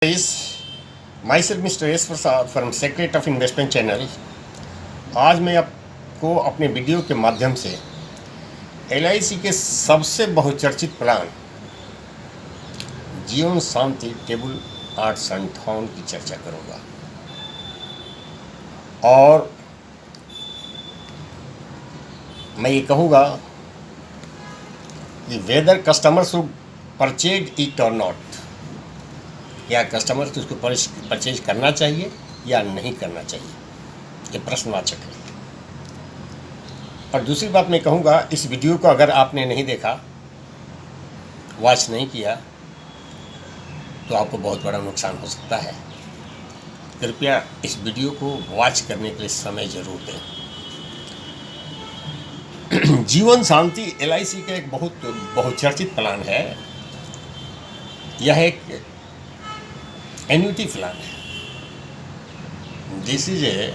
Is myself Mr. S Prasad from secret of investment channel. आज मैं आपको अपने वीडियो के माध्यम से LIC के सबसे बहुचर्चित प्लान जीवन शांति टेबल 858 की चर्चा करूंगा और मैं ये कहूँगा कि whether customer should purchase it और नॉट, या कस्टमर को उसको परचेज करना चाहिए या नहीं करना चाहिए, ये प्रश्नवाचक है। और दूसरी बात मैं कहूँगा, इस वीडियो को अगर आपने नहीं देखा, वॉच नहीं किया, तो आपको बहुत बड़ा नुकसान हो सकता है। कृपया इस वीडियो को वॉच करने के लिए समय जरूर दें। जीवन शांति LIC का एक बहुत बहुचर्चित प्लान है। यह एक एन्युटी प्लान है। This is a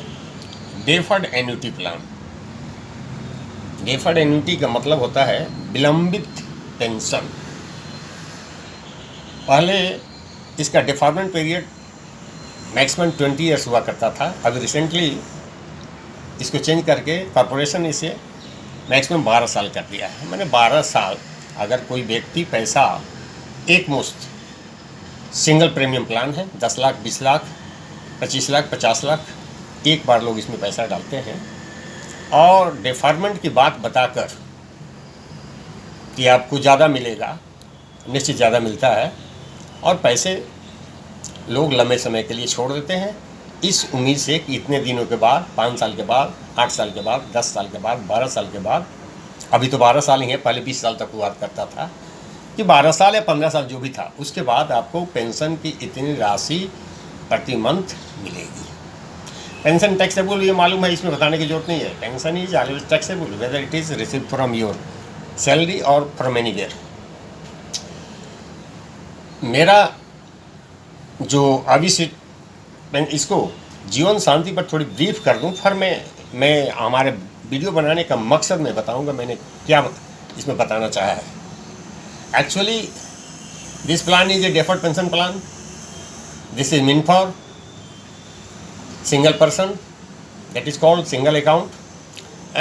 deferred annuity plan. Deferred annuity का मतलब होता है विलंबित पेंशन। पहले इसका डिफॉर्मेंट पीरियड मैक्सिमम 20 ईयर्स हुआ करता था। अभी रिसेंटली इसको चेंज करके कॉरपोरेशन इसे मैक्सिमम 12 साल कर दिया है। मैंने 12 साल अगर कोई व्यक्ति पैसा एक मुश्त सिंगल प्रीमियम प्लान है, 10 लाख, 20 लाख, 25 लाख, 50 लाख एक बार लोग इसमें पैसा डालते हैं और डिफॉर्मेंट की बात बताकर कि आपको ज़्यादा मिलेगा, निश्चित ज़्यादा मिलता है, और पैसे लोग लंबे समय के लिए छोड़ देते हैं इस उम्मीद से कि इतने दिनों के बाद, 5 साल के बाद, 8 साल के बाद, 10 साल के बाद, 12 साल के बाद, अभी तो 12 साल ही है, पहले 20 साल तक हुआ करता था कि 12 साल या 15 साल जो भी था, उसके बाद आपको पेंशन की इतनी राशि प्रति मंथ मिलेगी। पेंशन टैक्सेबल, ये मालूम है, इसमें बताने की जरूरत नहीं है। Pension is always taxable whether it is received from your salary और फ्रॉम एनीवेयर। मेरा जो अभी से मैं इसको जीवन शांति पर थोड़ी ब्रीफ कर दूं, फिर मैं हमारे वीडियो बनाने का मकसद मैं बताऊंगा मैंने क्या इसमें बताना चाहा है। Actually, this plan is a deferred pension plan. This is meant for single person, that is called single account,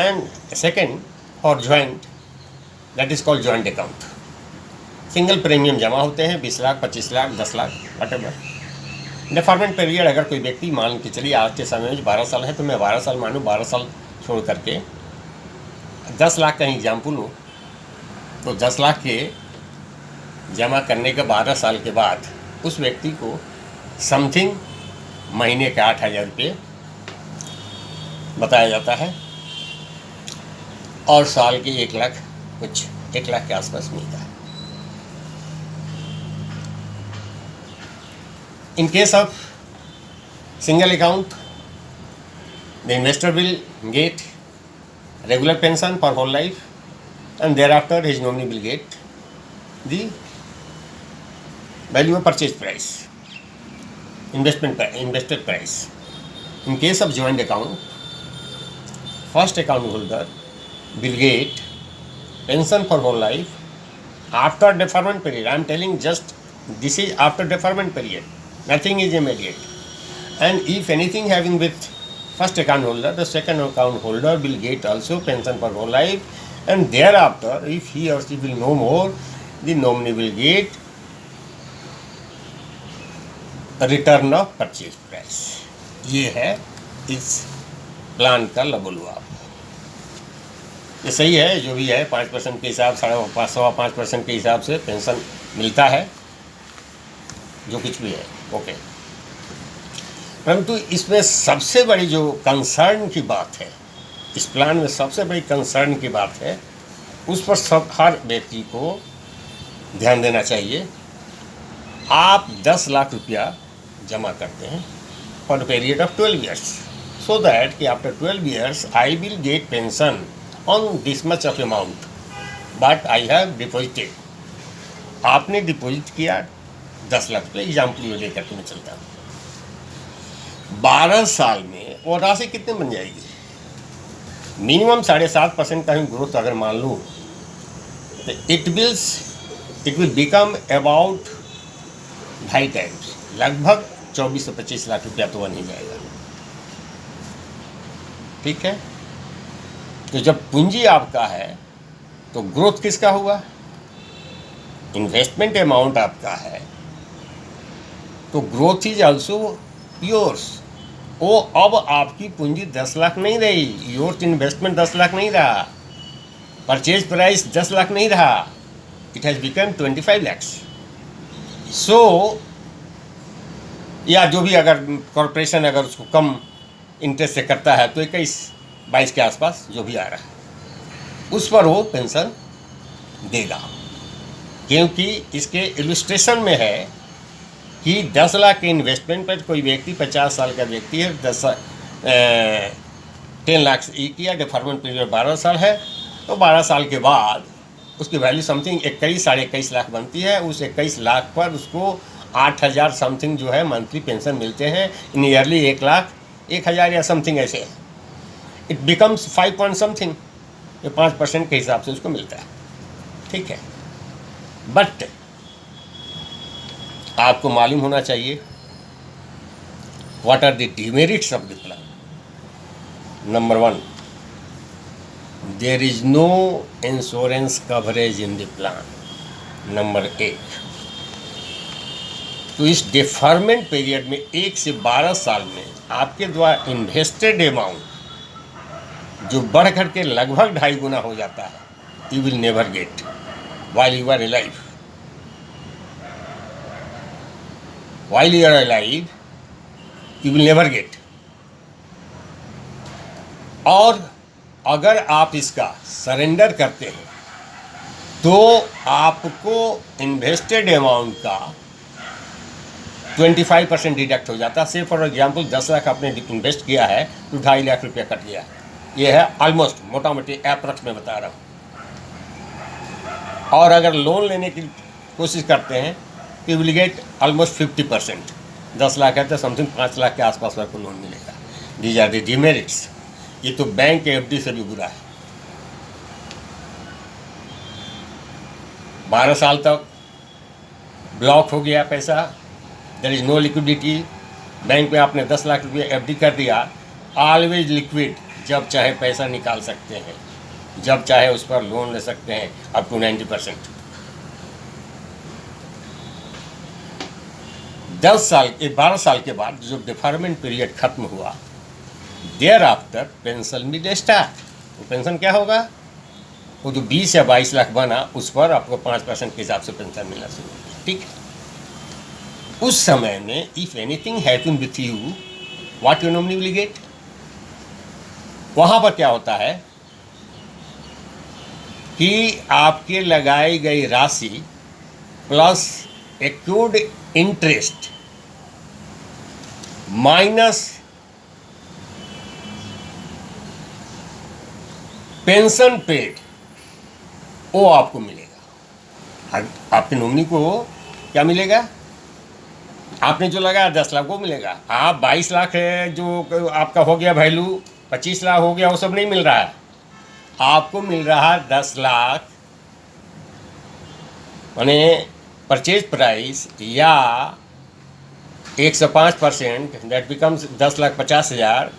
and second for joint, that is called joint account. Single premium जमा होते हैं 20 लाख, 25 लाख, 10 लाख, वटेवर। डिफॉर्मेंट पीरियड अगर कोई व्यक्ति मान के चलिए आज के समय में 12 साल है, तो मैं 12 साल मानूँ, 12 साल छोड़ करके 10 लाख का एग्जाम्पल लूँ, तो 10 लाख के जमा करने के 12 साल के बाद उस व्यक्ति को समथिंग महीने के 8,000 रुपये बताया जाता है और साल के 1 लाख, कुछ 1 लाख के आसपास मिलता है। In case of single account, the investor will get regular pension for whole life and thereafter his nominee will get the value of purchase price, invested price. In case of joint account, first account holder will get pension for whole life after deferment period. I am telling just this is after deferment period, nothing is immediate. And if anything having with first account holder, the second account holder will get also pension for whole life. And thereafter, if he or she will know more, the nominee will get a return of purchase price. ये है इस plan का लबुलुआब। ये सही है, जो भी है 5% के हिसाब, 5.5% के हिसाब से पेंशन मिलता है, जो कुछ भी है, ओके। परंतु इसमें सबसे बड़ी जो कंसर्न की बात है, इस प्लान में सबसे बड़ी कंसर्न की बात है, उस पर हर व्यक्ति को ध्यान देना चाहिए। आप 10 लाख रुपया जमा करते हैं for the period of 12 years, so that कि after 12 years I will get pension on this much of amount but I have deposited. आपने डिपॉजिट किया 10 लाख रुपये, एग्जाम्पल लेकर के मैं चलता हूँ। 12 साल में वो राशि कितने बन जाएगी? मिनिमम 7.5% का ही ग्रोथ अगर मान लूँ, तो it will become about 2.5 times लगभग 24 से 25 लाख रुपया तो बन ही जाएगा। ठीक है, तो जब पूंजी आपका है तो ग्रोथ किसका हुआ? इन्वेस्टमेंट अमाउंट आपका है तो ग्रोथ इज ऑल्सो योर्स। वो अब आपकी पूंजी 10 लाख नहीं रही, योर्स इन्वेस्टमेंट 10 लाख नहीं रहा, परचेज प्राइस 10 लाख नहीं रहा, इट हैज़ बिकम 25 लैक्स। सो या जो भी अगर कॉरपोरेशन अगर उसको कम इंटरेस्ट से करता है तो 21-22 के आसपास जो भी आ रहा है उस पर वो पेंशन देगा, क्योंकि इसके इलस्ट्रेशन में है कि 10 लाख के इन्वेस्टमेंट पर कोई व्यक्ति 50 साल का व्यक्ति है 10 लाख किया, डिफॉर्मेंट पीरियड 12 साल है, तो 12 साल के बाद उसकी वैल्यू समथिंग 21-21.5 लाख बनती है। उस 21 लाख पर उसको 8,000 समथिंग जो है मंथली पेंशन मिलते हैं, इन ईयरली 1,01,000 या समथिंग ऐसे। इट बिकम्स 5 पॉइंट समथिंग, ये 5% के हिसाब से उसको मिलता है। ठीक है, बट आपको मालूम होना चाहिए what are the demerits of the plan. Number 1, there is no insurance coverage in the plan. Number 1, तो इस डिफरमेंट पीरियड में 1 से 12 साल में आपके द्वारा इन्वेस्टेड अमाउंट जो बढ़ कर के लगभग 2.5 गुना हो जाता है, you will never get while you are alive. While you are alive, you will never get. और अगर आप इसका सरेंडर करते हैं तो आपको इन्वेस्टेड अमाउंट का 25% डिडक्ट हो जाता है। से फॉर एग्जाम्पल 10 लाख आपने इन्वेस्ट किया है तो 2.5 लाख रुपया कट गया। ये है ऑलमोस्ट मोटा मोटी अप्रॉक्स में बता रहा हूँ। और अगर लोन लेने की कोशिश करते हैं तो you will get almost 50%। 10 lakh है तो समथिंग 5 लाख के आसपास आपको लोन मिलेगा। These are the demerits. ये तो बैंक के एफडी से भी बुरा है। 12 साल तक ब्लॉक हो गया पैसा, there is no liquidity. Bank में आपने 10 लाख रुपये एफडी कर दिया, ऑलवेज लिक्विड, जब चाहे पैसा निकाल सकते हैं, जब चाहे उस पर लोन ले सकते हैं अप टू 90%। 12 साल के बाद जो डिफरमेंट पीरियड खत्म हुआ, thereafter pension will start. वो पेंशन क्या होगा? वो जो 20 या 22 लाख बना उस पर आपको 5% के हिसाब से पेंशन मिलना शुरू होगा। ठीक है, उस समय में if anything happen with you, what you nominee will get. वहाँ पर क्या होता है कि आपके लगाई गई राशि plus accrued interest minus pension paid, वो आपको मिलेगा। आपके नॉमिनी को क्या मिलेगा? आपने जो लगाया 10 लाख वो मिलेगा। आप 22 लाख है जो आपका हो गया वैल्यू, 25 लाख हो गया, वो सब नहीं मिल रहा है। आपको मिल रहा है 10 लाख माने परचेज प्राइस या 105%, that becomes 10,50,000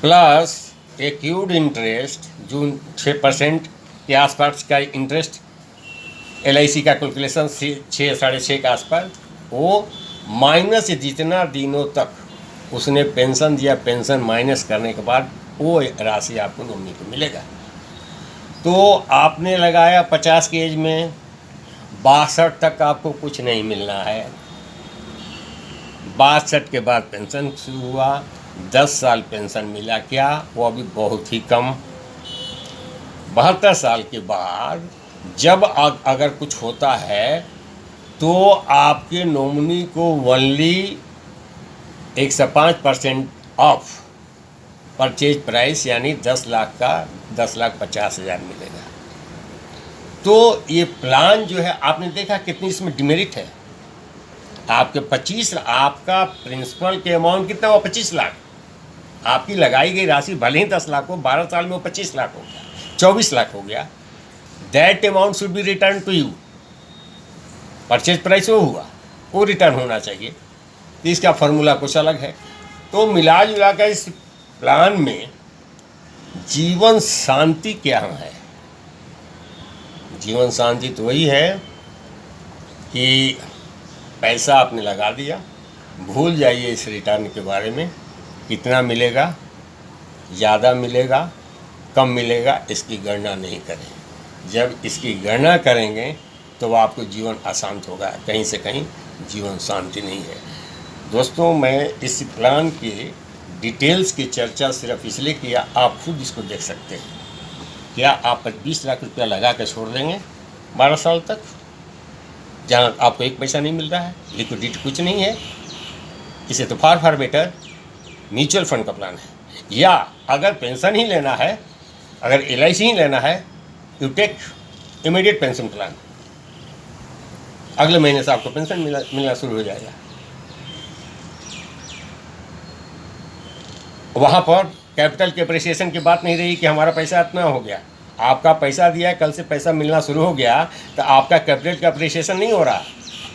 plus accrued interest जो 6% के आसपास का इंटरेस्ट, LIC का कैलकुलेशन 6-6.5 के आसपास, वो माइनस जितना दिनों तक उसने पेंशन दिया, पेंशन माइनस करने के बाद वो राशि आपको नॉमिनी को मिलेगा। तो आपने लगाया 50 की एज में, 62 तक आपको कुछ नहीं मिलना है। 62 के बाद पेंशन शुरू हुआ, 10 साल पेंशन मिला क्या? वो अभी बहुत ही कम। 72 साल के बाद जब अगर कुछ होता है तो आपके नॉमिनी को ओनली 105% ऑफ परचेज प्राइस यानी 10 लाख का 10,50,000 मिलेगा। तो ये प्लान जो है आपने देखा कितनी इसमें डिमेरिट है। आपके 25 आपका प्रिंसिपल के अमाउंट कितना हुआ? 25 लाख। आपकी लगाई गई राशि भले ही 10 लाख हो, 12 साल में वो 25 लाख हो गया, 24 लाख हो गया। That amount should be return to you. Purchase price वो हुआ, वो रिटर्न होना चाहिए। तो इसका फार्मूला कुछ अलग है। तो मिला जुला कर इस प्लान में जीवन शांति क्या है? जीवन शांति तो वही है कि पैसा आपने लगा दिया, भूल जाइए इस रिटर्न के बारे में, कितना मिलेगा, ज़्यादा मिलेगा, कम मिलेगा, इसकी गणना नहीं करें। जब इसकी गणना करेंगे तो आपको जीवन अशांत होगा, कहीं से कहीं जीवन शांति नहीं है। दोस्तों, मैं इस प्लान के डिटेल्स की चर्चा सिर्फ इसलिए किया, आप खुद इसको देख सकते हैं। क्या आप 20 लाख रुपया लगा कर छोड़ देंगे 12 साल तक, जहाँ आपको एक पैसा नहीं मिल रहा है, लिक्विडिटी कुछ नहीं है? इसे तो फार बेटर म्यूचुअल फंड का प्लान है। या अगर पेंशन ही लेना है, अगर LIC ही लेना है, you take immediate pension plan. अगले महीने से आपको पेंशन मिलना शुरू हो जाएगा। वहाँ पर कैपिटल के अप्रिसिएशन की बात नहीं रही कि हमारा पैसा इतना हो गया। आपका पैसा दिया है, कल से पैसा मिलना शुरू हो गया तो आपका कैपिटल का अप्रिसिएशन नहीं हो रहा,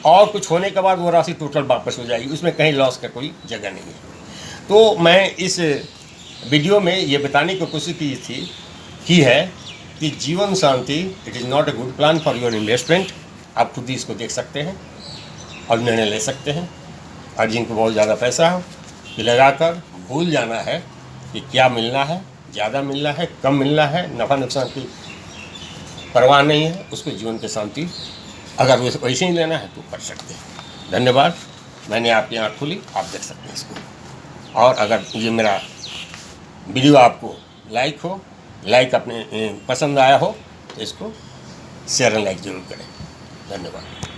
और कुछ होने के बाद वो राशि टोटल वापस हो जाएगी, उसमें कहीं लॉस का कोई जगह नहीं है। तो मैं इस वीडियो में ये बताने की कोशिश की है कि Jeevan Shanti it is not a good plan for your investment. आप खुद ही इसको देख सकते हैं और निर्णय ले सकते हैं। और जिनको बहुत ज़्यादा पैसा हो कि लगाकर भूल जाना है कि क्या मिलना है, ज़्यादा मिलना है, कम मिलना है, नफ़ा नुकसान की परवाह नहीं है, उसको जीवन की शांति अगर वैसे ही लेना है तो कर सकते हैं। धन्यवाद। मैंने आपकी आँख खोली, आप देख सकते हैं इसको। और अगर ये मेरा वीडियो आपको लाइक अपने पसंद आया हो तो इसको शेयर एंड लाइक ज़रूर करें। धन्यवाद।